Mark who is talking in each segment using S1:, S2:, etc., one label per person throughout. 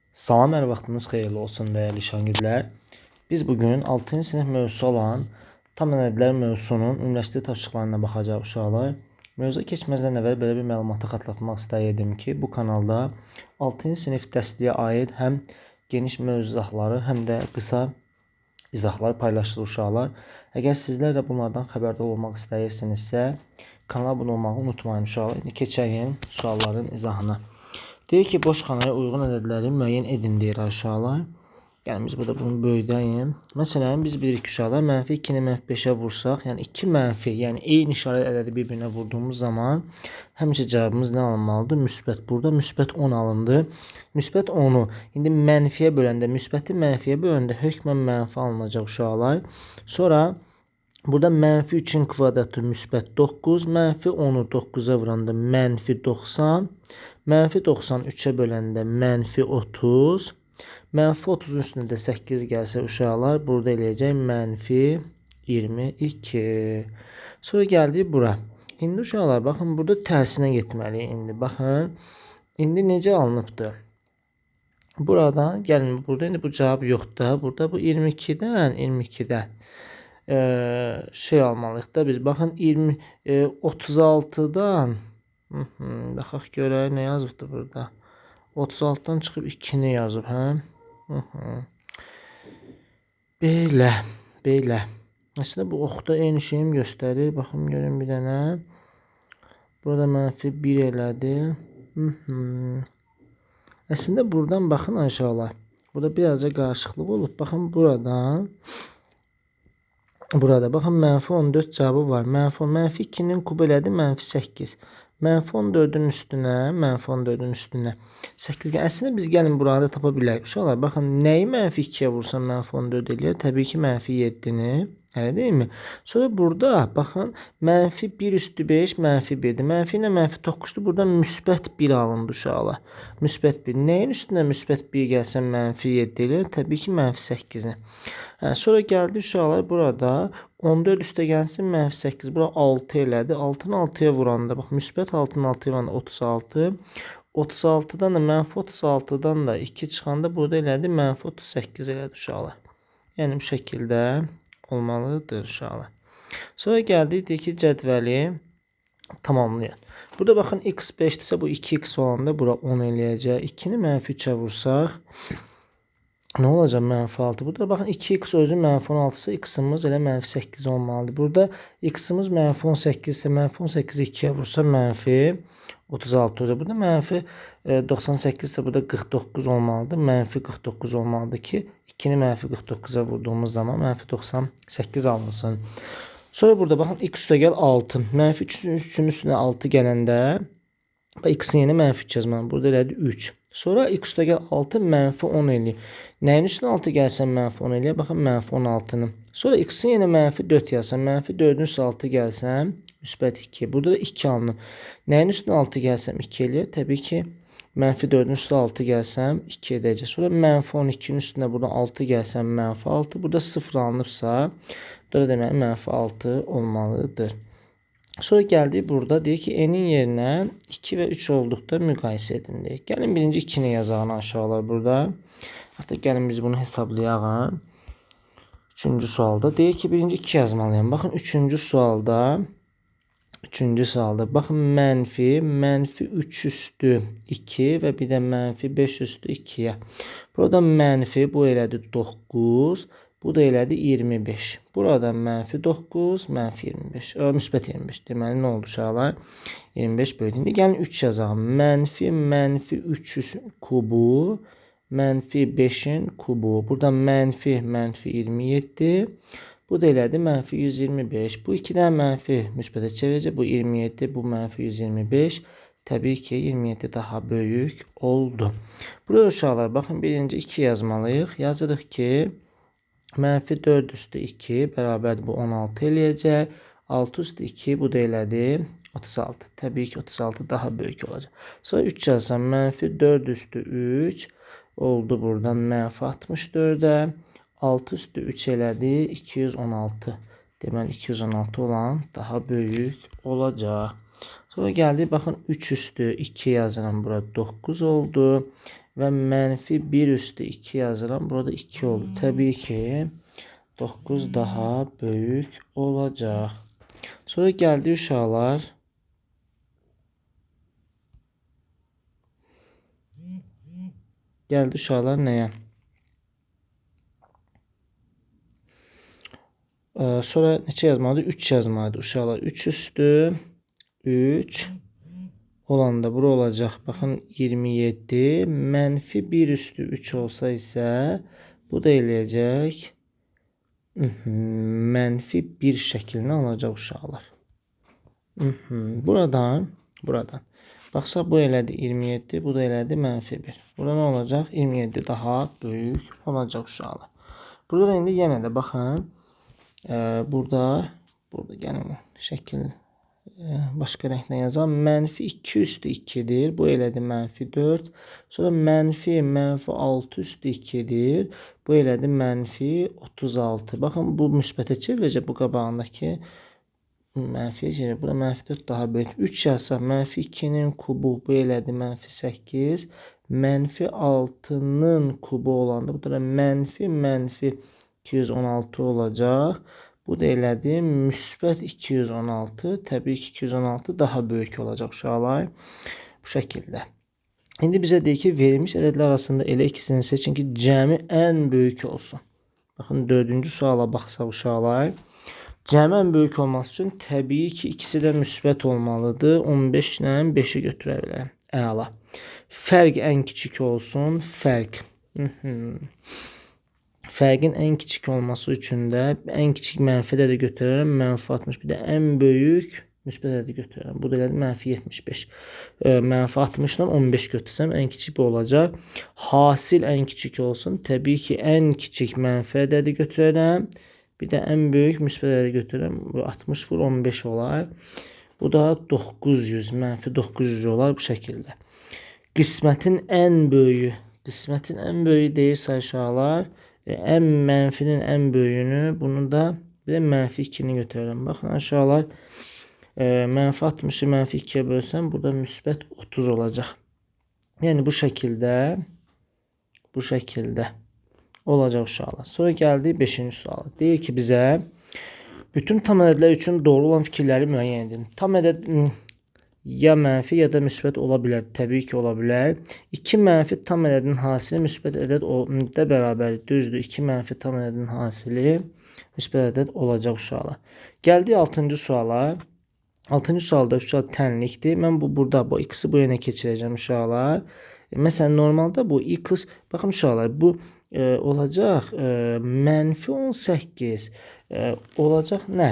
S1: Salam, hər vaxtınız xeyirli olsun dəyərli şagirdlər. Biz bugün 6-cı sinif mövzusu olan tam ədədlər mövzusunun üniversitet tapşırıqlarına baxacağıq uşaqlar. Mövzuya keçməzdən əvvəl belə bir məlumatı xatırlatmaq istəyirdim ki, bu kanalda 6-cı sinif dərsliyə aid həm geniş mövzu izahları, həm də qısa izahlar paylaşılır uşaqlar. Əgər sizlər də bunlardan xəbərdar olmaq istəyirsinizsə, kanala abunə olmağı unutmayın uşaqlar. İndi keçəyin sualların izahına. Deyir ki, boş xanaya uyğun ədədləri müəyyən edin deyir uşaqlar. Yəni biz burada bunu böyüdəyim. Məsələn, biz bilirik ki, uşaqlar -2-ni -5-ə vursaq, yəni 2 mənfi, yəni eyni işarə ədədi bir-birinə vurduğumuz zaman həmişə cavabımız nə alınmalıdır? Müsbət. Burada müsbət 10 alındı. Müsbət 10-u indi mənfiyə böləndə, müsbəti mənfiyə böləndə hökmən mənfi alınacaq uşaqlar. Sonra burada -3-ün kvadratı müsbət 9, -10-u 9-a vuranda -90, -90 3-ə böləndə -30, -30-un üstünə də 8 gəlsə uşaqlar, burada eləyəcək -22. Sonra gəldik bura. İndi uşaqlar, baxın, burada tərsinə getməliyik indi. Baxın, indi necə alınıbdır? Burada, gəlin, burada indi bu cavab yoxdur. Burada bu 22-dən şey almalıyıq da biz. Baxın, 36-dan baxaq görək nə yazıbdır burada. 36-dan çıxıb 2-ni yazıb, hə? Belə. Aslında bu oxda eyni şeyimi göstərir. Baxım görün bir dənə. Burada -1 elədi. Aslında buradan baxın aşağılar. Burada birazca qarışıqlıq olub. Baxın buradan. Burada baxın -14 cavabı var. -2-nin kubu elədi -8. -14-ün üstünə 8 gəlir. Əslində biz gəlin burada tapa bilərik. Uşaqlar, baxın, nəyi -2-yə vursam -14 eləyər? Təbii ki, -7-ni. Elə deyilmi? Sonra burada, baxın, -1 üstü 5, -1-dir. Mənfi ilə -9-dur. Burada müsbət 1 alındı uşaqlar. Müsbət 1. Nəyin üstünə müsbət 1 gəlsə -7 eləyər? Təbii ki, -8-ni. Sonra gəldi uşaqlar burada 14 üstə gəlsin -8. Bura 6 elədi. 6-nı 6-ya vuranda, bax, müsbət 6-nı 6-ya vuranda 36. 36-dan da -36-dan da 2 çıxanda burada elədi -38 elədi uşaqlar. Yəni bu şəkildə olmalıdır uşaqlar. Sonra gəldik, deyək ki, cədvəli tamamlayın. Burada baxın, x 5-dirsə bu 2x olanda bura 10 eləyəcək. 2-ni -3-ə vursaq nə olacaq? -6. Burada baxın, 2x özü -16-sı, x-imiz elə -8 olmalıdır. Burada x-imiz -18-sə, -18-i 2-yə vursa -36 olacaq. Burada -98-sə, burada 49 olmalıdır. -49 olmalıdır ki, 2-ni -49-a vurduğumuz zaman -98 alınsın. Sonra burada baxın, x üstə gəl 6. -3-ün üstünə 6 gələndə x-in yerinə -3 yazmalıyım. Burada elədi 3. Sonra x üstə gəl 6, -10 eləyir. Nəyin üstünə 6 gəlsən -10 eləyir? Baxın, -16-nı. Sonra x-in yerinə -4 yazsam, -4-ün üstə 6 gəlsəm, müsbət 2. Burada da 2 alınır. Nəyin üstünə 6 gəlsəm 2 eləyir? Təbii ki, -4-ün üstə 6 gəlsəm 2 edəcək. Sonra -12-nin üstünə burada 6 gəlsəm -6. Burada 0 alınıbsa, burada deməli -6 olmalıdır. Sonra gəldik burada, deyək ki, n-in yerinə 2 və 3 olduqda müqayisə edin deyək. Gəlin birinci 2-ni yazağın aşağılar burada. Artıq gəlin biz bunu hesablayaq. Üçüncü sualda deyək ki, birinci 2 yazmalıyım. Baxın, üçüncü sualda baxın, -3 üstü 2 və bir də -5 üstü 2-yə. Burada mənfi, bu elədi 9. Bu da elədi 25. Burada -9, -25. Müsbət 25. Deməli, nə oldu uşaqlar? 25 bölü. İndi gəlin 3 yazalım. -3-ün kubu, -5-in kubu. Burada -27. Bu da elədi -125. Bu 2-dən mənfi müsbətə çevirəcək. Bu 27, bu -125. Təbii ki, 27 daha böyük oldu. Burada uşaqlar, baxın, birinci 2 yazmalıyıq. Yazırıq ki, -4 üstü 2 bərabər bu 16 eləyəcək. 6 üstü 2, bu da elədi 36. Təbii ki, 36 daha böyük olacaq. Sonra 3 yazsam, -4 üstü 3 oldu buradan -64-ə. 6 üstü 3 elədi 216. Deməli, 216 olan daha böyük olacaq. Sonra gəldik, baxın, 3 üstü 2 yazıram. Burada 9 oldu. və mənfi 1 üstü 2 yazıram. Burada 2 oldu. Təbii ki 9 daha böyük olacaq. Sonra gəldi uşaqlar. Gəldi uşaqlar nəyə? Sonra neçə yazmalıdır? 3 yazmalıdır uşaqlar. 3 üstü 3 olanda bura olacaq. Baxın 27. Mənfi 1 üstü 3 olsa isə bu da eləyəcək. Mənfi 1 şəklini alacaq uşaqlar. Buradan. Baxsaq bu elədi 27. Bu da elədi mənfi 1. Burada nə olacaq? 27 daha böyük olacaq uşaqlar. Burada indi yenə də baxın. Burada gəlin şəkil başqa rənglə yazalım. Mənfi 2 üstü 2'dir. Bu elədi mənfi 4. Sonra mənfi 6 üstü 2'dir. Bu elədi mənfi 36. Baxın bu müsbətə çevirəcək bu qabağındakı mənfiyə çevirir. Burada mənfi 4 daha böyük. 3 yazsaq mənfi 2'nin kubu bu elədi mənfi 8. Mənfi 6'nın kubu olanda bu da mənfi 216 olacaq. Bu da elədi müsbət 216. Təbii ki 216 daha böyük olacaq uşaqlar. Bu şəkildə. İndi bizə deyir ki verilmiş ədədlər arasında elə ikisini seçin ki cəmi ən böyük olsun. Baxın 4-cü suala baxsaq uşaqlar. Cəmi ən böyük olması üçün təbii ki ikisi də müsbət olmalıdır. 15 ilə 5'i götürə bilərəm. Əla. Fərq ən kiçik olsun. Fərq. Fərqin ən kiçik olması üçün də ən kiçik mənfi ədədi götürərəm. Mənfi 60. Bir də ən böyük müsbət ədədi götürərəm. Bu da elədi mənfi 75. Mənfi 60 ilə 15 götürsəm ən kiçik bu olacaq. Hasil ən kiçik olsun. Təbii ki ən kiçik mənfi ədədi götürərəm. Bir də ən böyük müsbət ədədi götürərəm. 60 vur 15 olar. Bu da 900. Mənfi 900 olar bu şəkildə. Qismətin ən böyüyü. Qismətin ən böyüyü deyirsə uşaqlar. Ən mənfinin ən böyüyünü bunu da bir də mənfi 2'ni götürürəm. Baxın aşağılar mənfi 60'ı mənfi 2'ye bölsəm burada müsbət 30 olacaq. Yəni bu şəkildə olacaq uşaqlar. Sonra gəldi 5-ci suala. Deyir ki bizə bütün tam ədədlər üçün doğru olan fikirləri müəyyən edin. Tam ədəd ya mənfi ya da müsbət ola bilər. Təbii ki ola bilər. 2 mənfi tam ədədin hasili müsbət ədəd bərabərdir. Düzdür. 2 mənfi tam ədədin hasili müsbət ədəd olacaq uşaqlar. Gəldi 6-cı suala. 6-cı sualda uşaq tənlikdir. Mən burada bu x-i bu yana keçirəcəm uşaqlar. Məsələn normalda bu x baxın uşaqlar bu olacaq mənfi 18 olacaq nə?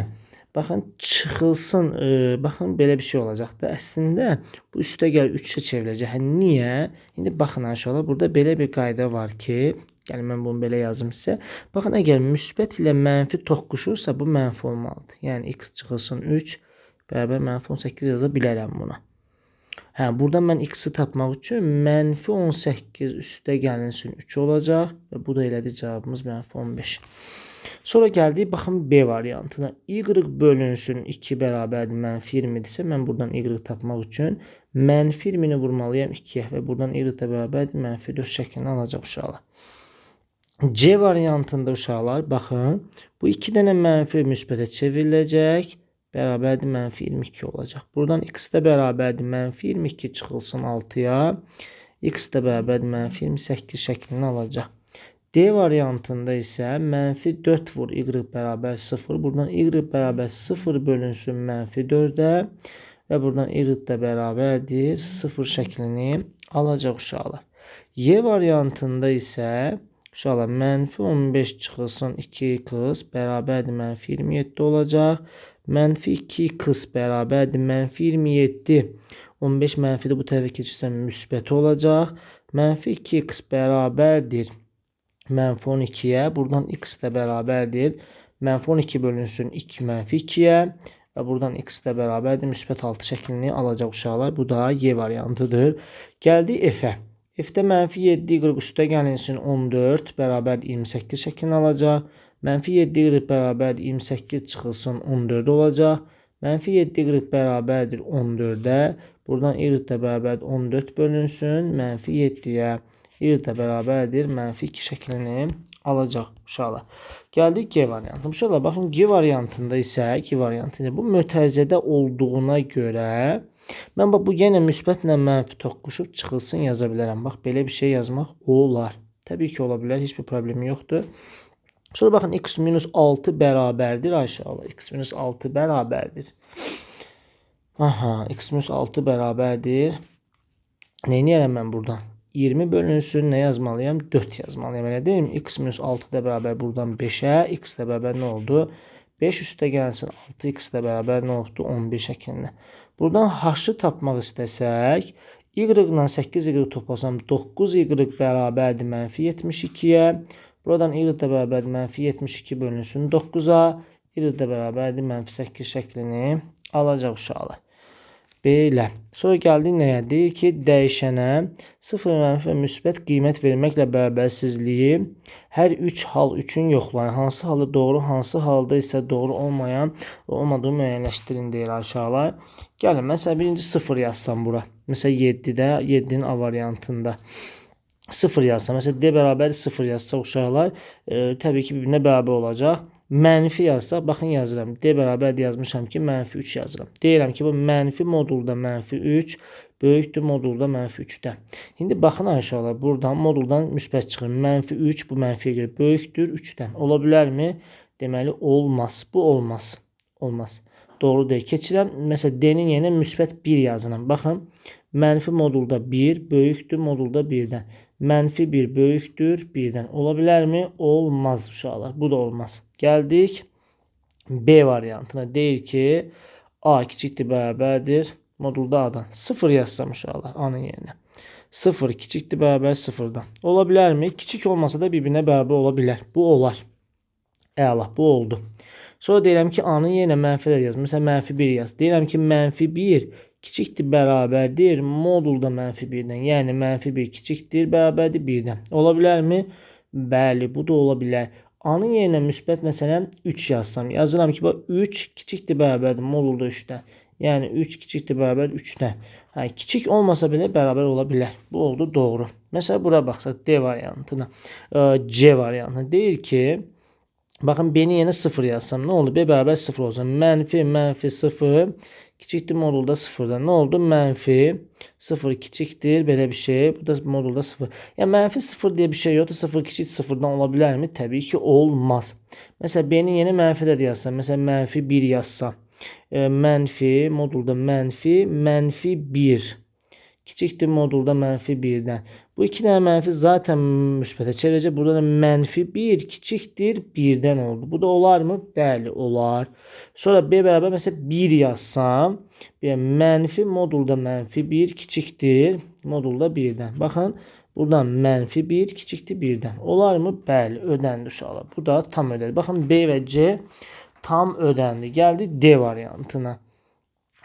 S1: Baxın çıxılsın, baxın belə bir şey olacaq da əslində bu üstə gəl 3'ə çevriləcək. Niyə? İndi baxın aşağıda burada belə bir qayda var ki, yəni mən bunu belə yazım sizə. Baxın əgər müsbət ilə mənfi toqquşursa bu mənfi olmalıdır. Yəni x çıxılsın 3 bərabər mənfi 18 yaza bilərəm buna. Burada mən x-i tapmaq üçün mənfi 18 üstə gəlinsin 3 olacaq və bu da elədi cavabımız mənfi 15. Sonra gəldik baxın B variantına. Y bölünsün 2 bərabərdir mənfi 20'dirsə mən buradan y tapmaq üçün mənfi 20'ni vurmalıyam 2'yə və buradan y də bərabərdir mənfi 4 şəklini alacaq uşaqlar. C variantında uşaqlar baxın bu 2 dənə mənfi müsbətə çevriləcək. Bərabərdir mənfi 22 olacaq. Buradan x də bərabərdir mənfi 22 çıxılsın 6'ya. X də bərabərdir mənfi 28 şəklini alacaq. D variantında isə mənfi 4 vur y bərabər 0. Buradan y bərabər 0 bölünsün mənfi 4'ə və buradan y də bərabərdir 0 şəklini alacaq uşaqlar. Y variantında isə uşaqlar mənfi 15 çıxılsın 2x bərabərdir mənfi 27 olacaq. Mənfi 2x bərabərdir mənfi 27. 15 mənfidə bu tərəfə keçirsə müsbət olacaq. Mənfi 2x bərabərdir mənfi 12'yə. Buradan x də bərabərdir. Mənfi 12 bölünsün 2 mənfi 2'yə. Və buradan x də bərabərdir. Müsbət 6 şəklini alacaq uşaqlar. Bu da Y variantıdır. Gəldi F-ə. F-də mənfi 7 y üstə gəlinsin 14 bərabərdir 28 şəklini alacaq. Mənfi 7 y bərabərdir 28 çıxılsın 14 olacaq. Mənfi 7 y bərabərdir 14'ə. Buradan y də bərabərdir 14 bölünsün mənfi 7'yə. y də bərabərdir mənfi 2 şəklini alacaq uşaqlar. Gəldik G variantına. Uşaqlar baxın G variantında isə bu mötərizədə olduğuna görə mən bax bu yenə müsbətlə mənfi toqquşub çıxılsın yaza bilərəm. Bax belə bir şey yazmaq olar. Təbii ki ola bilər, heç bir problemi yoxdur. Sonra baxın x minus 6 bərabərdir aşağıda. X minus 6 bərabərdir. Aha, x minus 6 bərabərdir. Neyini yerəm mən buradan? 20 bölünsün nə yazmalıyam? 4 yazmalıyam. Elə deyim. X minus 6 da bərabər buradan 5'ə. X də bərabər nə oldu? 5 üstə gəlsin. 6x də bərabər nə oldu? 11 şəklində. Buradan h-ı tapmaq istəsək, y ilə 8y toplasam 9y bərabərdir mənfi 72'yə. Buradan y də bərabərdir mənfi 72 bölünsün 9'a. Y də bərabərdir mənfi 8 şəklini alacaq uşaqlar. Belə. Sonra gəldik nəyə? Deyir ki, dəyişənə 0, mənfi və müsbət qiymət verməklə bərabərsizliyi hər 3 hal üçün yoxlayın. Hansı halı doğru, hansı halda isə doğru olmayan və olmadığı müəyyənləşdirin deyir aşağılar. Gəlin, məsələn, birinci 0 yazsam bura. Məsələn, 7-də, 7-nin A variantında 0 yazsam. Məsələn, D bərabər 0 yazsaq uşaqlar, təbii ki, bir-birinə bərabər olacaq. Mənfi yazsaq, baxın yazıram. D bərabər yazmışam ki, mənfi 3 yazıram. Deyirəm ki, bu mənfi modulda mənfi 3 böyükdür modulda mənfi 3-dən. İndi baxın aşağılar, buradan moduldan müsbət çıxır. Mənfi 3 bu mənfiyə görə böyükdür 3-dən. Ola bilərmi? Deməli, olmaz. Bu olmaz. Olmaz. Doğru deyil. Keçirəm. Məsələn, D-nin yerinə müsbət 1 yazıram. Baxın, mənfi modulda 1 böyükdür modulda 1-dən. Mənfi 1 böyükdür 1-dən. Ola bilərmi? Olmaz uşaqlar. Bu da olmaz. Gəldik B variantına. Deyir ki, A kiçikdir bərabərdir modulda A-dan. 0 yazsam uşaqlar A-nın yerinə. 0 kiçikdir bərabər 0-dan. Ola bilərmi? Kiçik olmasa da bir-birinə bərabər ola bilər. Bu olar. Əla, bu oldu. Sonra deyirəm ki, A-nın yerinə mənfilər yaz. Məsələn, mənfi 1 yaz. Deyirəm ki, mənfi 1 kiçikdir bərabərdir modulda mənfi 1-dən. Yəni, mənfi 1 kiçikdir bərabərdir 1-dən. Ola bilərmi? Bəli, bu da ola bilər. A-nın yerinə müsbət məsələn 3 yazsam. Yazıram ki, 3 kiçikdir bərabərdir modulda 3-dən. Yəni, 3 kiçikdir bərabər 3-dən. Kiçik olmasa belə bərabər ola bilər. Bu oldu doğru. Məsələn, bura baxsaq D variantına, C variantına. Deyir ki, baxın, B-nin yerinə 0 yazsam. Nə oldu? B bərabər 0 olsa. Mənfi 0 kiçikdir modulda 0'dan. Nə oldu? Mənfi 0 kiçikdir. Belə bir şey. Bu da modulda 0. Yəni, mənfi 0 deyə bir şey yoxdur. 0 kiçik 0'dan ola bilərmi? Təbii ki, olmaz. Məsələn, B-nin yeni mənfidə yazsam. Məsələn, mənfi 1 yazsam. Mənfi modulda mənfi 1. Kiçikdir modulda mənfi 1'dən. Bu iki dənə mənfi zaten müsbətə çevirəcək. Burada da mənfi 1 kiçikdir 1'dən oldu. Bu da olar mı? Bəli, olar. Sonra B bərabər məsələn 1 yazsam. Mənfi modulda mənfi 1 kiçikdir modulda 1'dən. Baxın, buradan mənfi 1 kiçikdir 1'dən. Olar mı? Bəli, ödəndi uşaqlar. Bu da tam ödəndi. Baxın, B və C tam ödəndi. Gəldi D variantına.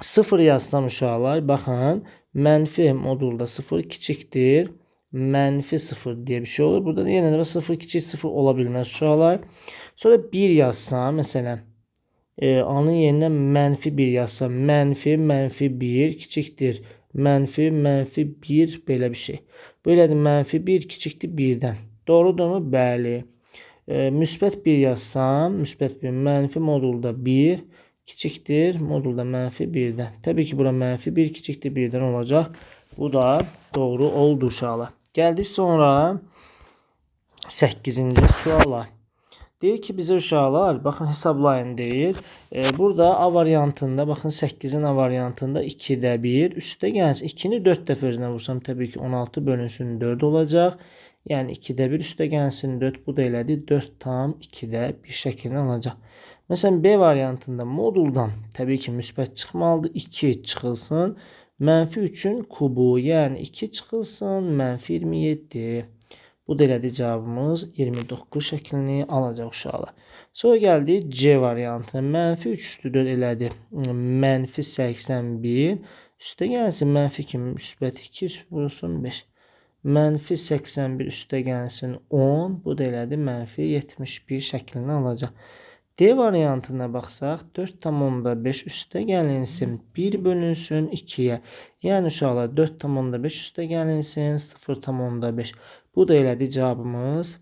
S1: 0 yazsam uşaqlar, baxın, mənfi modulda 0 kiçikdir mənfi 0 deyə bir şey olur. Burada yenə də 0 kiçik 0 ola bilməz uşaqlar. Sonra 1 yazsam, məsələn, A-nın yerinə mənfi 1 yazsam, mənfi 1 kiçikdir mənfi 1 belə bir şey. Belədir, mənfi 1 kiçikdir 1'dən. Doğrudurmu? Bəli. Müsbət 1 yazsam, müsbət 1 mənfi modulda 1 kiçikdir modulda mənfi 1'dən. Təbii ki, bura mənfi 1 kiçikdir 1'dən olacaq. Bu da doğru oldu uşaqlar. Gəldik sonra 8-ci suala. Deyir ki, bizə uşaqlar, baxın, hesablayın deyir. Burada A variantında, baxın, 8-in A variantında 2'də 1 üstə gəlsin. 2'ni 4 dəfə özünə vursam, təbii ki, 16 bölünsün 4 olacaq. Yəni, 2'də 1 üstə gəlsin 4, bu da elədi 4 tam 2'də 1 şəklini alacaq. Məsələn, B variantında moduldan təbii ki, müsbət çıxmalıdır. 2 çıxılsın. Mənfi 3'ün kubu, yəni 2 çıxılsın, mənfi 27. Bu da elədi cavabımız 29 şəklini alacaq uşaqlar. Sonra gəldi C variantına. Mənfi 3 üstü 4 elədi. Mənfi 81 üstə gəlsin. Mənfi 2 müsbət 2 vursun 5. Mənfi 81 üstə gəlsin 10. Bu da elədi mənfi 71 şəklini alacaq. D variantına baxsaq 4,5 üstə gəlinsin 1 bölünsün 2-yə. Yəni uşaqlar 4,5 üstə gəlinsin 0,5. Bu da elədi cavabımız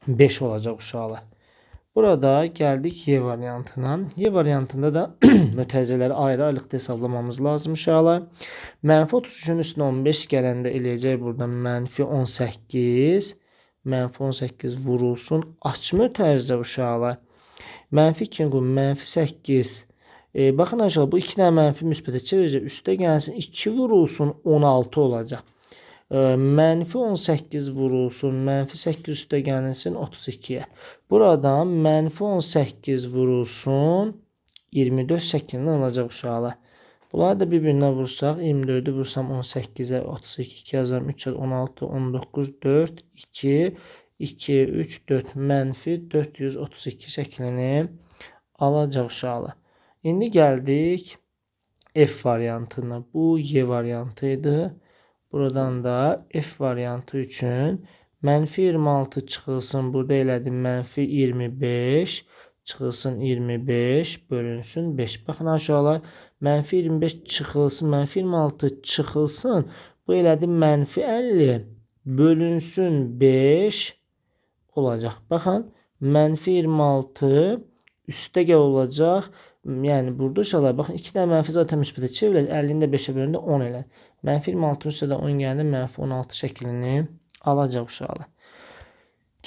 S1: 5 olacaq uşaqlar. Burada gəldik Y variantına. Y variantında da mötərizələri ayrı-ayrılıqda hesablamamız lazım uşaqlar. Mənfi 33-ün üstünə 15 gələndə eləyəcək burada mənfi 18. Mənfi 18 vurulsun. Açma mötərizə uşaqlar. Mənfi 2 mənfi 8. Baxın aşağı bu 2 dənə mənfi müsbətə çevirəcək. Üstə gəlsin 2 vurulsun 16 olacaq. Mənfi 18 vurulsun. Mənfi 8 üstə gəlsin 32-yə. Buradan mənfi 18 vurulsun 24 şəklində olacaq uşaqlar. Bunları da bir-birinə vursaq 24'ü vursam 18'e 32 2 yazaram 3 16 19 4 2 2 3 4 mənfi 432 şəklini alacaq uşaqlar. İndi gəldik F variantına. Bu Y variantıydı. Buradan da F variantı üçün mənfi 26 çıxılsın. Burada elədim mənfi 25 çıxılsın 25 bölünsün 5. Baxın aşağılar mənfi 25 çıxılsın. Mənfi 26 çıxılsın. Bu elədim mənfi 50 bölünsün 5 olacaq. Baxın mənfi 26 üstə olacaq. Yəni burada uşaqlar baxın 2 dənə mənfi zaten müsbətə çevrilir. 50-ni də 5-ə bölündə 10 elə. Mənfi 26 üstədə 10 gəldi. Mənfi 16 şəklini alacaq uşaqlar.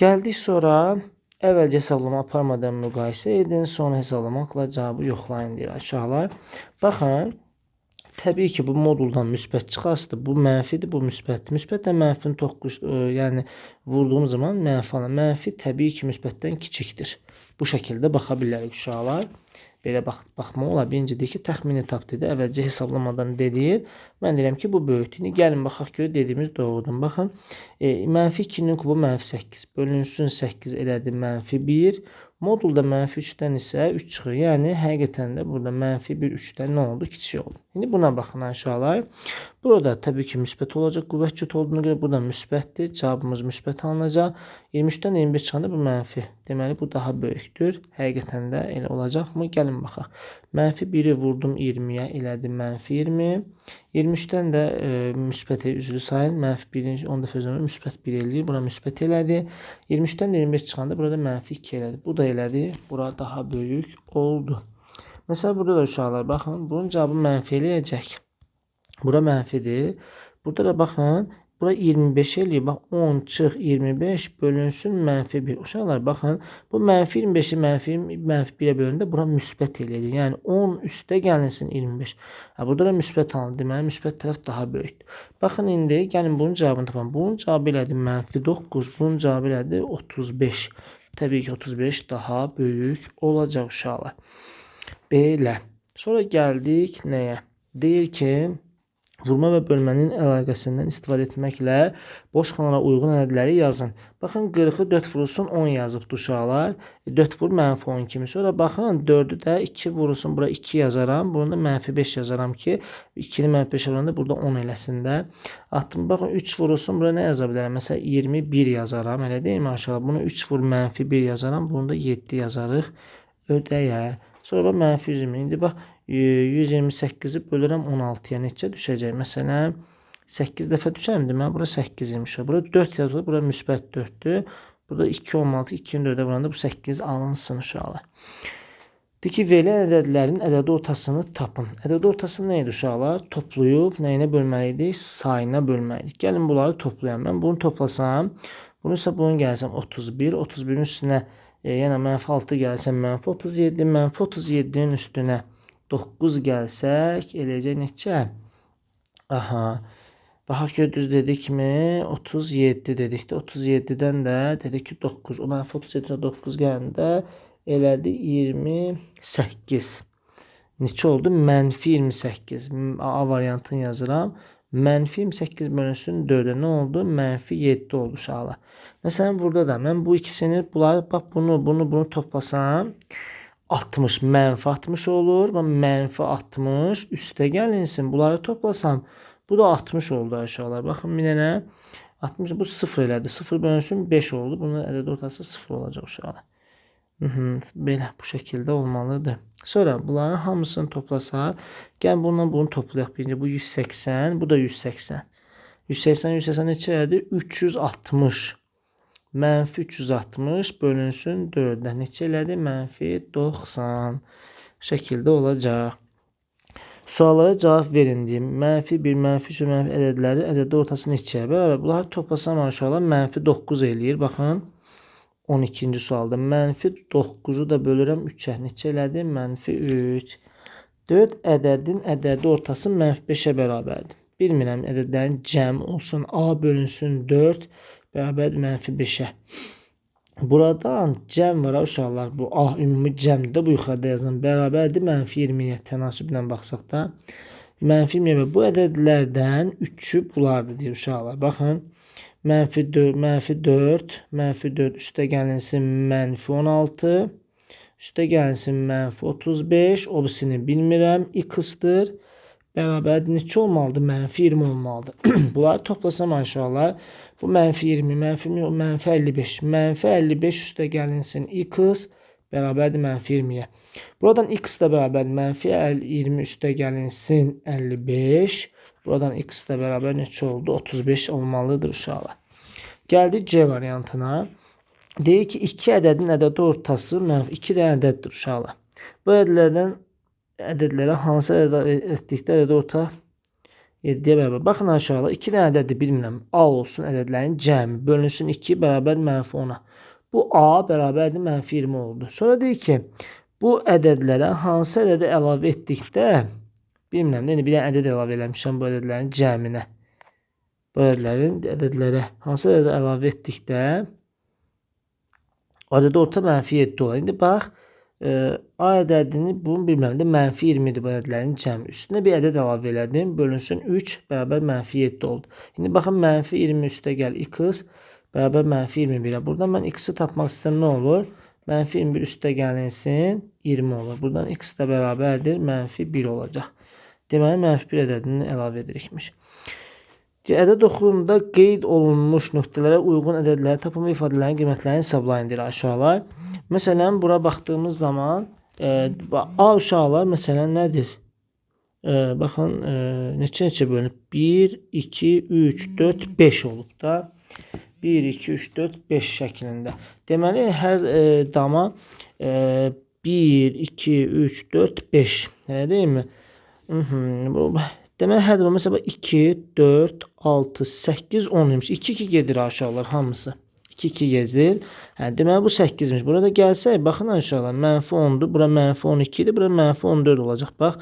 S1: Gəldik sonra əvvəlcə hesablama aparmadan müqayisə edin. Sonra hesablamaqla cavabı yoxlayın deyir uşaqlar. Baxın. Təbii ki bu moduldan müsbət çıxasıdır. Bu mənfidir, bu müsbətdir. Müsbətlə mənfini yəni vurduğum zaman mənfi alır. Mənfi təbii ki müsbətdən kiçikdir. Bu şəkildə baxa bilərik uşaqlar. Belə baxmaq olar. Birincidir ki, təxmini etap dedi. Əvvəlcə hesablamadan deyir. Mən deyirəm ki, bu böyükdür. İndi gəlin baxaq ki, dediyimiz doğrudur. Baxın, mənfi 2-nin kubu mənfi 8. Bölünsün 8 elədi mənfi 1. Modulda mənfi 3-dən isə 3 çıxır. Yəni, həqiqətən də burada mənfi 1 3-dən nə oldu? Kiçik oldu. İndi buna baxın aşağılar. Burada təbii ki, müsbət olacaq. Qüvvət cüt olduğuna görə burada müsbətdir. Cavabımız müsbət alınacaq. 23-dən 25 çıxanda bu mənfi. Deməli, bu daha böyükdür. Həqiqətən də elə olacaqmı? Gəlin baxaq. Mənfi 1-i vurdum 20-yə, elədi mənfi 20. 23-dən də müsbət üzrü sayın. Mənfi 1-in 10 dəfə üzrü müsbət 1 eləyir. Bura müsbət elədi. 23-dən 25 çıxanda burada mənfi 2 elədi. Bu da elədi. Bura daha böyük oldu. Məsələn, burada da uşaqlar, baxın, bunun cavabı mənfi eləyəcək. Bura mənfidir. Burada da baxın, bura 25 eləyir. Bax, 10 çıx 25 bölünsün mənfi 1. Uşaqlar, baxın, bu mənfi 25-i mənfi 1-ə bölündə bura müsbət eləyir. Yəni, 10 üstə gəlinsin 25. Burada da müsbət alınır. Deməli, müsbət tərəf daha böyükdür. Baxın, indi gəlin bunun cavabını tapalım. Bunun cavabı elədir mənfi 9. Bunun cavabı elədir 35. Təbii ki, 35 daha böyük olacaq uşaqlar. Belə. Sonra gəldik nəyə? Deyir ki, vurma və bölmənin əlaqəsindən istifadə etməklə boş xanalara uyğun ədədləri yazın. Baxın, 40-ı 4 vurulsun 10 yazıbdır uşaqlar. 4 vur mənfi 10 kimi. Sonra baxın, 4-ü də 2 vurulsun. Bura 2 yazaram. Bunu da mənfi 5 yazaram ki, 2-ni mənfi 5 alanda burada 10 eləsin də. Atdım, baxın, 3 vurulsun. Bura nə yaza bilərəm? Məsələn, 21 yazaram. Elə deyilmi aşağı? Bunu 3 vur mənfi 1 yazaram. Bunu da 7 yazarıq. Ödəyər. Sonra mənfi 120. İndi bax, 128-i bölürəm 16-ya neçə düşəcək? Məsələn, 8 dəfə düşərəm. Deməli, bura 8 imiş. Bura 4 yazılır. Bura müsbət 4-dür. Burada 2, 16, 2-ni 4-ə vuranda bu 8 alınsın uşaqlar. Deyir ki, verilən ədədlərin ədədi ortasını tapın. Ədədi ortası nə idi uşaqlar? Toplayıb nəyinə bölməliydik? Sayına bölməliydik. Gəlin bunları toplayam. Mən bunu toplasam, bunu isə bunun gəlsəm 31. 31-in üstünə yəni mənfi 6 gəlsəm mənfi 37. Mənfi 37-nin üstünə 9 gəlsək, eləyəcək neçə? Aha. Baxaq ki, düz dedikmi? 37 dedikdə. 37-dən də dedik ki, 9. O mənfi 37-dən 9 gələndə elədi 28. Neçə oldu? Mənfi 28. A variantını yazıram. Mənfi 28 bölünsün 4-ə nə oldu? Mənfi 7 oldu uşaqlar. Məsələn, burada da mən bu ikisini, bax bunu toplasam 60, mənfi 60 olur. Mənfi 60 üstə gəlinsin. Bunları toplasam bu da 60 oldu aşağılar. Baxın, bir dənə 60 bu 0 elədi. 0 bölünsün 5 oldu. Bunun ədəd ortası 0 olacaq uşaqlar. Belə bu şəkildə olmalıdır. Sonra bunların hamısını toplasaq, gəl bununla bunu toplayaq. Birinci bu 180, bu da 180. 180, 180 neçədir? 360. Mənfi 360 bölünsün 4-ə. Neçə elədi? Mənfi 90. Şəkildə olacaq. Suallara cavab verin deyim. Mənfi 1, mənfi 3, mənfi ədədləri ədədə ortası neçəyə bərabər? Bunları toplasam aşağıda mənfi 9 eləyir. Baxın. 12-ci sualda mənfi 9-u da bölürəm 3-ə. Neçə elədi? Mənfi 3. 4 ədədin ədədi ortası mənfi 5-ə bərabərdir. Bilmirəm ədədlərin cəm olsun. A bölünsün 4 bərabər mənfi 5-ə. Buradan cəm var uşaqlar. Bu A ümumi cəmdə bu yuxarıda yazılan bərabərdir. Mənfi 20-yə tənasüblə baxsaq da. Mənfi 20 bu ədədlərdən 3'ü bulardır deyir uşaqlar. Baxın. Mənfi 4, mənfi 4 üstə gəlinsin mənfi 16, üstə gəlinsin mənfi 35, o birisini bilmirəm, x-dır, bərabərdir, neçə olmalıdır? Mənfi 20 olmalıdır. Bunları toplasam aşağılar, bu mənfi 20, mənfi 55, mənfi 55 üstə gəlinsin x, bərabərdir mənfi 20-yə. Buradan x da bərabərdir, mənfi 20 üstə gəlinsin 55, buradan x da bərabər neçə oldu? 35 olmalıdır uşaqlar. Gəldik C variantına. Deyir ki, 2 ədədin ədədi ortası mənfi 2 dənə ədəddir uşaqlar. Bu ədədlərə hansı ədəd etdikdə ədədi orta 7-yə bərabər. Baxın aşağıda 2 dənə ədədi bilmirəm. A olsun ədədlərin cəmi. Bölünsün 2 bərabər mənfi 10-a. Bu A bərabərdir mənfi 20 oldu. Sonra deyir ki, bu ədədlərə hansı ədədi əlavə etdikdə bilmirəm, bir dənə ədəd əlavə eləmişəm bu ədədlərin cəminə. Bu ədədlərə hansı ədədi əlavə etdikdə ədədi orta mənfi 7 olur. İndi bax, A ədədini bunu bilmirəm də mənfi 20-dir bu ədədlərin cəmi. Üstünə bir ədəd əlavə elədim. Bölünsün 3 bərabər mənfi 7 oldu. İndi baxın mənfi 20 üstə gəl x bərabər mənfi 21-ə. Buradan mən x-i tapmaq istəyirəm, nə olur? Mənfi 21 üstə gəlinsin 20 olur. Buradan x də bərabərdir mənfi 1 olacaq. Deməli, mənfi 1 ədədini əlavə edirikmiş. Ədəd oxuğunda qeyd olunmuş nöqtələrə uyğun ədədləri tapılma ifadələrin qiymətlərini hesablayın deyir aşağılar. Məsələn, bura baxdığımız zaman A uşaqlar məsələn nədir? Baxın, neçə bölünüb? 1, 2, 3, 4, 5 olub da. 1, 2, 3, 4, 5 şəklində. Deməli, hər dama 1, 2, 3, 4, 5. Elə deyilmi? Deməli, hər dəfə məsələn 2, 4, 6, 8, 10 imiş. 2-2 gedir aşağılar hamısı. 2-2 gedir. Deməli, bu 8-miş. Burada gəlsək, baxın aşağılar. Mənfi 10'dur. Bura mənfi 12'dir. Bura mənfi 14 olacaq. Bax,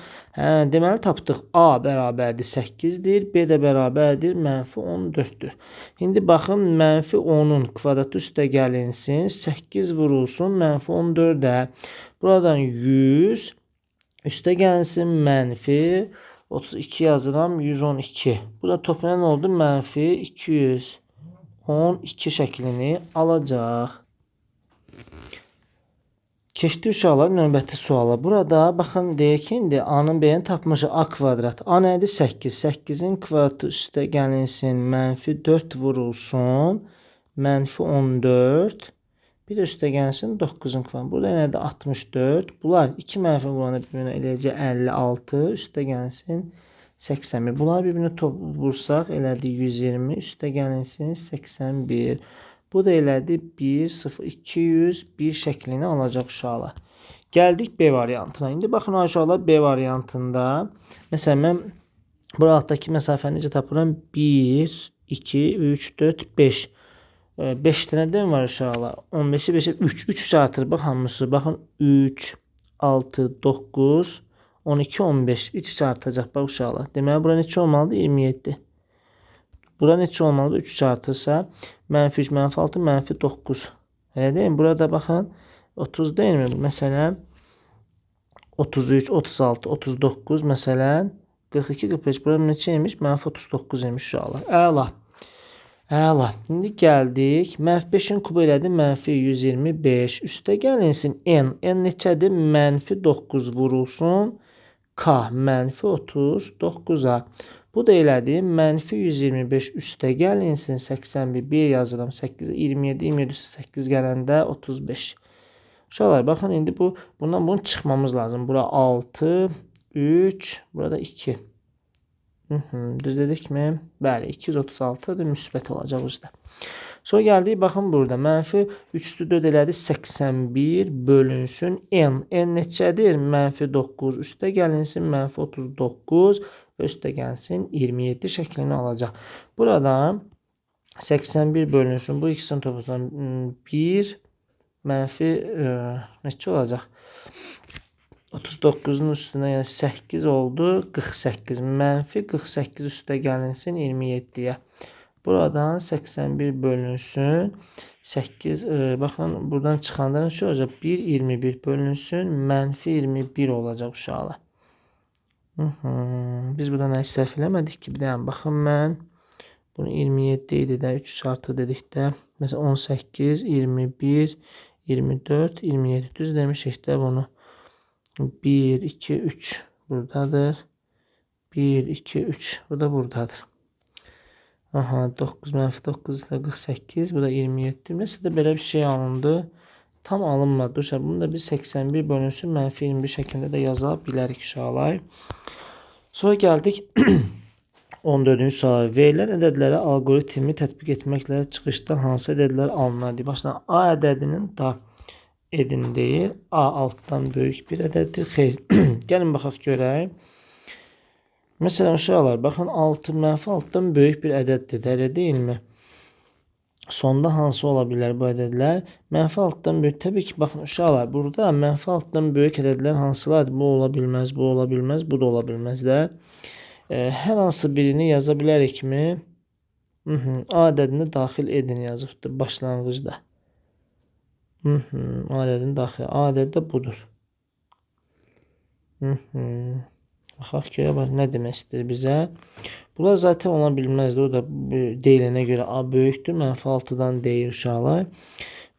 S1: deməli, tapdıq. A bərabərdir 8'dir. B də bərabərdir mənfi 14'dür. İndi baxın, mənfi 10'un kvadratı üstə gəlinsin. 8 vurulsun mənfi 14'ə. Buradan 100 üstə gəlinsin mənfi 32 yazıram 112. Bu da toplayan oldu mənfi 212 şəklini alacaq. Keçdi uşaqlar növbəti suala. Burada baxın deyək ki, indi A-nın B-ni tapmışıq. A kvadrat. A nədir? 8. 8-in kvadratı üstə gəlinsin mənfi 4 vurulsun mənfi 14. Bir də üstə gəlsin 9'un kvadratı. Burada nədir? 64. Bunlar 2 mənfi vuranda bir-birinə eləyəcək 56. Üstə gəlsin 81. Bunlar bir-birinə vursaq elədi 120. Üstə gəlinsin 81. Bu da elədi 1, 0, 201 şəklini alacaq uşaqlar. Gəldik B variantına. İndi baxın uşaqlar B variantında. Məsələn, mən bu altdakı məsafəni necə tapıram? 1, 2, 3, 4, 5. 5 dənədən var uşaqlar. 15'i 5'e 3. 3 artır. Bax hamısı. Baxın 3, 6, 9, 12, 15. 3 artacaq bax uşaqlar. Deməli bura neçə olmalıdır? 27. Bura neçə olmalıdır? 3 artırsa mənfi 3, mənfi 6, mənfi 9. Elə deyil mi? Burada baxın 30 değil mi? Məsələn 33, 36, 39 məsələn 42, 45. Bura neçəymiş? Mənfi 39 imiş uşaqlar. Əla. Əla. İndi gəldik. Mənfi 5'in kubu elədi. Mənfi 125. Üstə gəlinsin n. N neçədir? Mənfi 9 vurulsun. K. Mənfi 39'a. Bu da elədi. Mənfi 125 üstə gəlinsin. 81. 1 yazıram. 8, 27, 27 8 gələndə 35. Uşaqlar, baxın, indi bundan bunu çıxmamız lazım. Bura 6, 3, burada 2. Düz dedikmi? Bəli, 236-dır, müsbət olacaq üzdə. Sonra gəldik, baxın burada. Mənfi 3-ü 4 elədi, 81 bölünsün n. N neçədir? Mənfi 9 üstə gəlinsin, mənfi 39 və üstə gəlsin 27 şəklini alacaq. Buradan 81 bölünsün, bu ikisini toplasam 1 mənfi neçə olacaq? 39'un üstüne yani 8 oldu. 48. Mənfi 48 üstə gəlinsin 27'ye. Buradan 81 bölünsün. 8 baxın buradan çıxanda nə olacaq? 1 21 bölünsün. Mənfi 21 olacaq uşaqlar. Biz burada nə səhv eləmədik ki? Bir dənə baxın mən. Bunu 27 idi də 3 artı dedikdə. Məsələn 18, 21, 24, 27 düz demişik də bunu. 1, 2, 3 buradadır. 1, 2, 3 bu da buradadır. Aha, 9 mənfi 9 da 48, bu da 27. Nəsə də belə bir şey alındı. Tam alınmadı. Bunu da biz 81 bölünsün mənfi 21 şəklində də yaza bilərik uşaqlar. Sonra gəldik 14-cü suala. Verilən ədədlərə algoritmi tətbiq etməklə çıxışda hansı ədədlər alınır? Başdan A ədədinin da edin deyil. A altdan böyük bir ədəddir. Xeyr. Gəlin baxaq görək. Məsələn uşaqlar, baxın 6 mənfi altdan böyük bir ədəddir. Elə deyilmi? Sonda hansı ola bilər bu ədədlər? Mənfi altdan böyük. Təbii ki, baxın uşaqlar, burada mənfi altdan böyük ədədlər hansılardır? Bu ola bilməz, bu ola bilməz, bu da ola bilməz də. Hər hansı birini yaza bilərikmi? A ədədini daxil edin yazıbdır başlanğıcda. A ədədini daxil. A ədədi də budur. Baxaq ki, nə demək istəyir bizə? Bunlar zaten ola bilməzdir. O da deyilənə görə A böyükdür. Mənfi 6-dan deyir uşaqlar.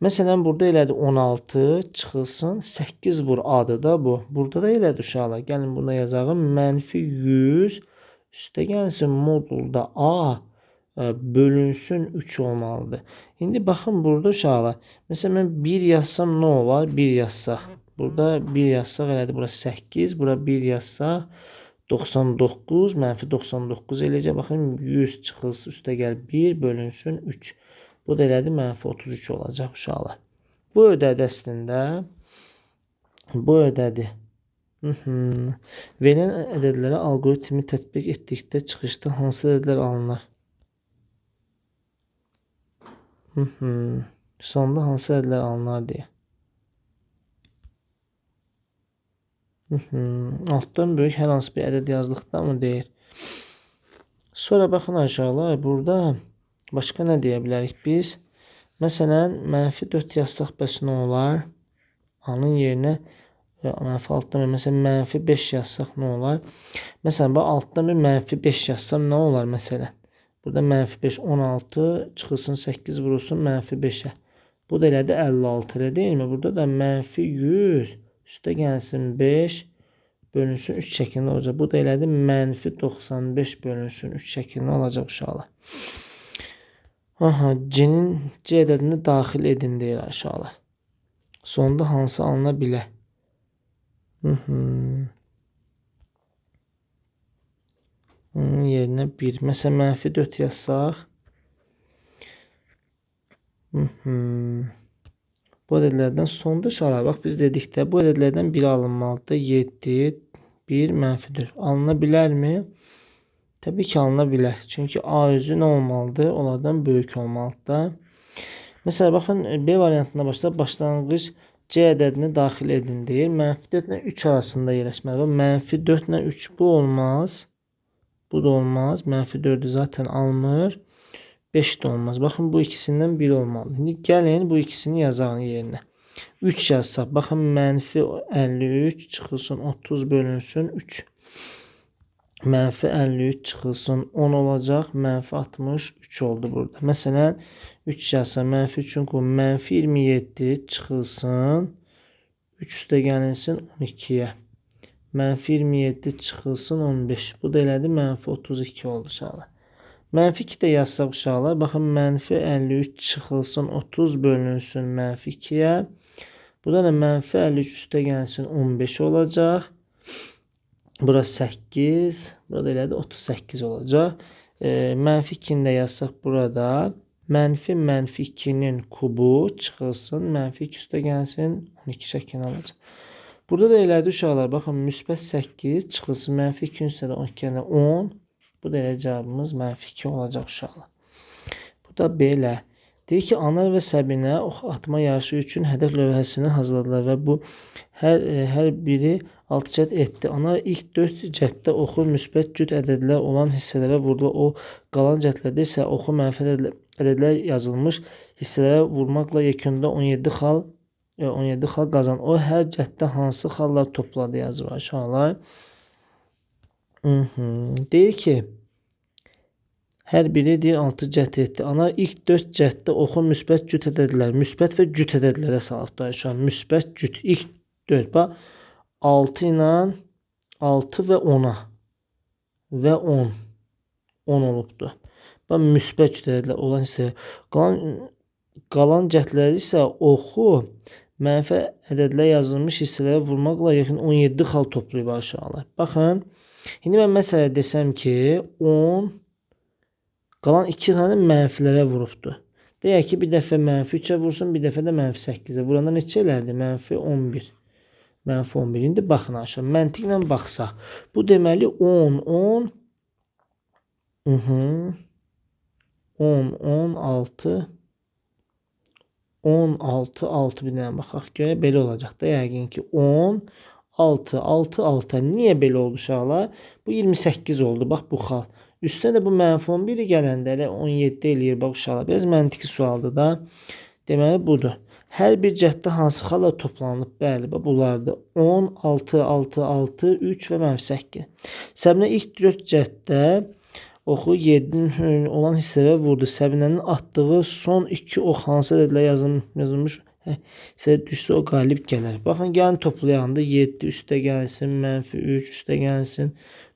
S1: Məsələn, burada elədi 16 çıxılsın. 8 vur A-dır da bu. Burada da elədi uşaqlar. Gəlin buna yazağım. Mənfi 100 üstə gəlsin modulda A bölünsün 3 olmalıdır. İndi baxın burada uşaqlar. Məsələn, mən 1 yazsam nə olar? 1 yazsaq. Burada 1 yazsaq elədi. Bura 8. Bura 1 yazsaq 99. Mənfi 99 eləcək. Baxın 100 çıxılsın. Üstə gəl 1 bölünsün 3. Bu da elədi mənfi 33 olacaq uşaqlar. Bu ödədi əslində. Bu ödədi. Verilən ədədlərə algoritmi tətbiq etdikdə çıxışda hansı ədədlər alınır? Sonda hansı ədədlər alınır deyə. Altdan böyük hər hansı bir ədəd yazdıqda mı deyir? Sonra baxın aşağılar. Burada başqa nə deyə bilərik biz? Məsələn, mənfi 4 yazsaq bəs nə olar? A-nın yerinə mənfi altdan məsələn mənfi 5 yazsaq nə olar? Məsələn, altdan bir mənfi 5 yazsam nə olar məsələn? Burada mənfi 5 16 çıxılsın 8 vurulsun mənfi 5'ə. Bu da elədi 56 elə deyilmi? Burada da mənfi 100 üstə gəlsin 5 bölünsün 3 şəklində olacaq. Bu da elədi mənfi 95 bölünsün 3 şəklində olacaq uşaqlar. C-nin C ədədini daxil edin deyir aşağılar. Sonda hansı alına bilər? Yerinə 1. Məsələn, mənfi 4 yazsaq. Bu ədədlərdən sonda uşaqlar. Bax, biz dedik də, bu ədədlərdən biri alınmalıdır. 7, 1, mənfi 4. Alına bilərmi? Təbii ki, alına bilər. Çünki A özü nə olmalıdır? Onlardan böyük olmalıdır. Məsələn, baxın, B variantına başlanğıc C ədədini daxil edin deyir. Mənfi 4 ilə 3 arasında yerləşməli. Mənfi 4 ilə 3 bu olmaz. Bu da olmaz. Mənfi 4'ü zaten almır. 5 de olmaz. Baxın, bu ikisindən biri olmalı. Şimdi gəlin bu ikisini yazağın yerinə. 3 yazsaq. Baxın, mənfi 53 çıxılsın 30 bölünsün 3. Mənfi 53 çıxılsın 10 olacaq. Mənfi 63 oldu burada. Məsələn, 3 yazsaq mənfi 3'ün mənfi 27 çıxılsın 3 üstə gəlinsin 12'yə. Mənfi 27 çıxılsın 15. Bu da elədi mənfi 32 oldu uşaqlar. Mənfi 2 də yazsaq uşaqlar. Baxın, mənfi 53 çıxılsın 30 bölünsün mənfi 2'yə. Burada da mənfi 53 üstə gəlsin 15 olacaq. Bura 8. Burada elədi 38 olacaq. Mənfi 2-ni də yazsaq burada. Mənfi 2-nin kubu çıxılsın. Mənfi 2 üstə gəlsin 12 şəklini alacaq. Burada da elədi uşaqlar. Baxın müsbət 8 çıxılsın. Mənfi 2-nin üstə də 12 yəni 10. Bu da elə cavabımız mənfi 2 olacaq uşaqlar. Bu da belə. Deyir ki, Anar və Səbinə ox atma yarışı üçün hədəf lövhəsini hazırladılar və bu hər biri 6 cəhd etdi. Anar ilk 4 cəhddə oxu müsbət cüt ədədlər olan hissələrə vurdu. O qalan cəhdlərdə isə oxu mənfi ədədlər yazılmış hissələrə vurmaqla yekunda 17 xal qazan. O hər cəhddə hansı xallar topladı yazır uşaqlar. Deyir ki, hər biri deyir 6 cəhd etdi. Anar ilk 4 cəhddə oxu müsbət cüt ədədlər. Müsbət və cüt ədədlərə salıb da şu an. Müsbət cüt ilk 4. Bax 6 ilə 6 və 10-a və 10. 10 olubdu. Bax müsbət cüt ədədlər olan isə qalan cəhdləri isə oxu mənfi ədədlər yazılmış hissələrə vurmaqla yaxın 17 xal toplayıb aşağılar. Baxın. İndi mən məsələ desəm ki 10 qalan 2 tane mənfilərə vurubdur. Deyək ki, bir dəfə mənfi 3-ə vursun, bir dəfə də mənfi 8-ə. Vuranda neçə elədi? Mənfi 11. Mənfi 11. İndi baxın aşağı. Məntiqlə baxsaq. Bu deməli 10, 10, 16, 16, 6 bir dənə baxaq görə belə olacaq da. Yəqin ki 10, 6, 6, 6. Niyə belə oldu uşaqlar? Bu 28 oldu. Bax bu xal. Üstünə də bu mənfi 11 gələndə elə 17 eləyir. Bax uşaqlar. Biraz məntiqi sualdır da. Deməli budur. Hər bir cəhddə hansı xallar toplanıb? Bəli, bax bunlardır. 10, 6, 6, 6, 3 və mənfi 8. Səbinə ilk 4 cəhddə oxu 7-nin olan hissələrə vurdu. Səbinənin atdığı son 2 ox hansı ədədlə yazılmış hissəyə düşsə o qalib gələr. Baxın, gəlin toplayanda 7 üstə gəlsin, mənfi 3 üstə gəlsin,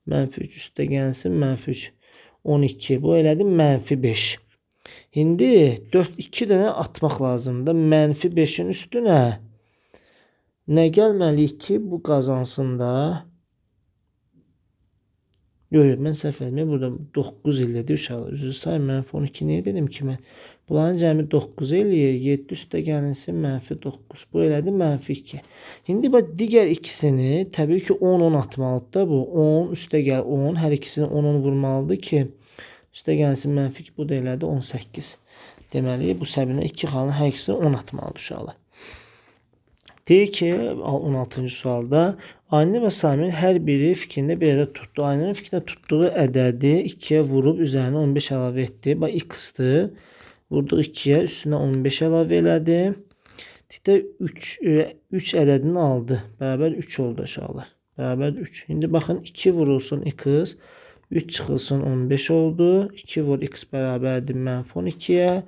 S1: mənfi 3 üstə gəlsin, mənfi 3. 12. Bu elədi mənfi 5. İndi 2 dənə atmaq lazımdır. Mənfi 5-in üstünə nə gəlməliyik ki, bu qazansın da? Yox, mən səhv etməyim. Burada 9 elədi uşaqlar. Üzrü sayın, mənfi 12 niyə dedim ki mən? Bunların cəmi 9 eləyir. 7 üstə gəlinsin, mənfi 9. Bu elədi mənfi 2. İndi bax digər ikisini təbii ki 10, 10 atmalıdır da bu. 10 üstə gəl 10. Hər ikisini 10, 10 vurmalıdır ki üstə gəlsin mənfi 2. Bu da elədi 18. Deməli bu Səbinə 2 xalın hər ikisini 10 atmalıdır uşaqlar. Deyir ki 16-cı sualda Aynur və Samir hər biri fikrində bir ədəd tutdu. Aynurun fikrində tutduğu ədədi 2-yə vurub üzərinə 15 əlavə etdi. Bax x-dır. Vurdu 2-yə, üstünə 15 əlavə elədi. Tikdə 3 ədədini aldı. Bərabər 3 oldu uşaqlar. Bərabər 3. İndi baxın 2 vurulsun x, 3 çıxılsın 15 oldu. 2 vur x bərabərdir mənfi 12-yə.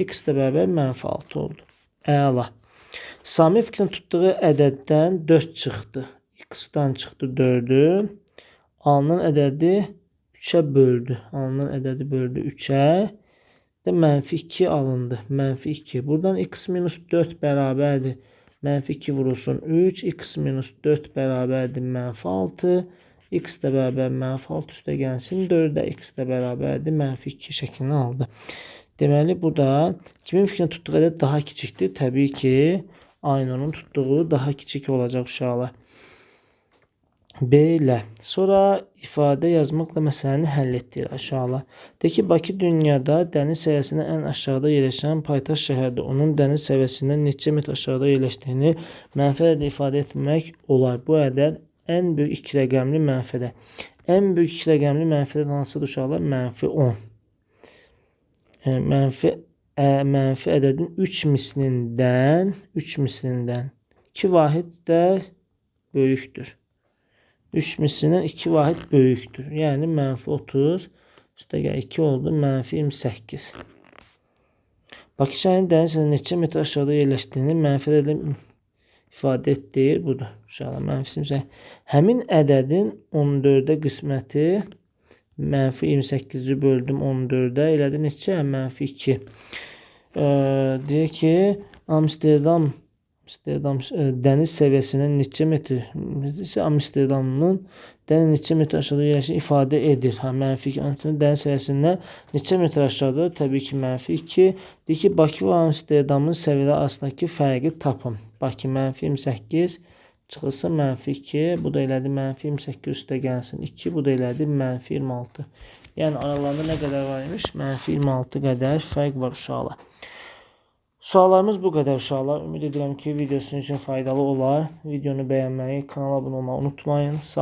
S1: X də bərabər mənfi 6 oldu. Əla. Samir fikrin tutduğu ədəddən 4 çıxdı. X-dan çıxdı 4'ü. Alınan ədədi 3'ə böldü. Alınan ədədi böldü 3'ə. De mənfi 2 alındı. Mənfi 2. Buradan x minus 4 bərabərdir. Mənfi 2 vurulsun 3. X minus 4 bərabərdir mənfi 6. X də bərabər mənfi 6 üstə gəlsin 4'ə. X də bərabərdir mənfi 2 şəklini aldı. Deməli bu da kimin fikrini tutduğu ədəd daha kiçikdir? Təbii ki Aynurun tutduğu daha kiçik olacaq uşaqlar. Belə. Sonra ifadə yazmaqla məsələni həll etdik aşağılar. De ki, Bakı dünyada dəniz səviyyəsindən ən aşağıda yerləşən paytaxt şəhərdir. Onun dəniz səviyyəsindən neçə metr aşağıda yerləşdiyini mənfi ədədlə ifadə etmək olar. Bu ədəd ən böyük 2 rəqəmli mənfidə. Ən böyük 2 rəqəmli mənfidə hansıdır uşaqlar? Mənfi 10. Mənfi ədədin 3 mislindən 2 vahid də böyükdür. 3 mislindən 2 vahid böyükdür. Yəni mənfi 30 üstə gəl 2 oldu. Mənfi 28. Bakı şəhərinin dəniz səviyyəsindən neçə metr aşağıda yerləşdiyini mənfi ədədlə ifadə etdir. Budur. Uşaqlar mənfi 28. Həmin ədədin 14'ə qisməti mənfi 28'i böldüm 14'ə elədi neçə? Mənfi 2. Deyir ki Amsterdam dəniz səviyyəsindən neçə metr Amsterdamın dəniz neçə metr aşağıda yerləşdiyini ifadə edir. Mənfi 2. Dəniz səviyyəsindən neçə metr aşağıda? Təbii ki, mənfi 2. Deyir ki, Bakı və Amsterdamın səviyyələri arasındakı fərqi tapın. Bakı mənfi 28 çıxılsın mənfi 2. Bu da elədi mənfi 28 üstə gəlsin 2. Bu da elədi mənfi 26. Yəni aralarında nə qədər var imiş? Mənfi 26 qədər fərq var uşaqlar. Suallarımız bu qədər uşaqlar. Ümid edirəm ki, video sizin üçün faydalı olar. Videonu bəyənməyi, kanala abunə olmağı unutmayın. Sağ olun.